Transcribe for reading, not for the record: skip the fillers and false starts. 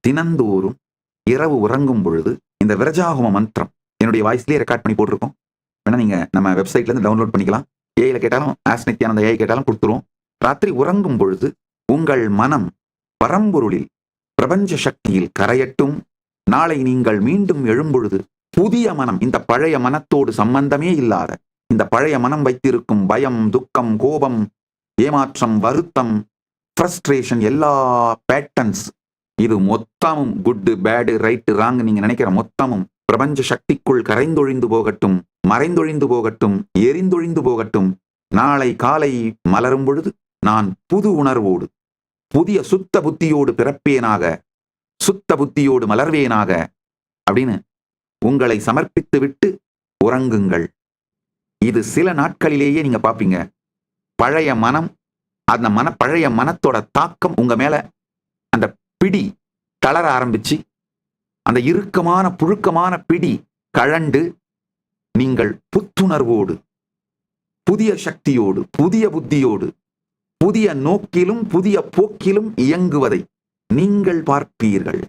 தினந்தோறும் இரவு உறங்கும் பொழுது இந்த விரஜாகும மந்திரம் என்னுடைய வாய்ஸ்லயே ரெக்கார்ட் பண்ணி போட்டிருக்கோம். வேணா நீங்க நம்ம வெப்சைட்ல இருந்து டவுன்லோட் பண்ணிக்கலாம். ஏஐல கேட்டாலும் ஆஸ் நித்யானந்த ஏஐ கேட்டாலும் கொடுத்துருவோம். ராத்திரி உறங்கும் பொழுது உங்கள் மனம் பரம்பொருளில் பிரபஞ்ச சக்தியில் கரையட்டும். நாளை நீங்கள் மீண்டும் எழும்பொழுது புதிய மனம், இந்த பழைய மனத்தோடு சம்பந்தமே இல்லாத இந்த பழைய மனம் வைத்திருக்கும் பயம், துக்கம், கோபம், ஏமாற்றம், வருத்தம், ஃப்ரஸ்ட்ரேஷன், எல்லா பேட்டர்ன்ஸ், இது மொத்தமும் குட்டு, பேடு, ரைட்டு, ராங் நீங்க நினைக்கிற மொத்தமும் பிரபஞ்ச சக்திக்குள் கரைந்தொழிந்து போகட்டும், மறைந்தொழிந்து போகட்டும், எரிந்தொழிந்து போகட்டும். நாளை காலை மலரும் பொழுது நான் புது உணர்வோடு புதிய சுத்த புத்தியோடு பிறப்பேனாக, சுத்த புத்தியோடு மலர்வேனாக அப்படின்னு உங்களை சமர்ப்பித்து விட்டு உறங்குங்கள். இது சில நாட்களிலேயே நீங்க பாப்பீங்க. பழைய மனம், அந்த பழைய மனத்தோட தாக்கம் உங்க மேல, அந்த பிடி தளர ஆரம்பிச்சு, அந்த இறுக்கமான புழுக்கமான பிடி கழண்டு நீங்கள் புத்துணர்வோடு, புதிய சக்தியோடு, புதிய புத்தியோடு, புதிய நோக்கிலும் புதிய போக்கிலும் இயங்குவதை நீங்கள் பார்ப்பீர்கள்.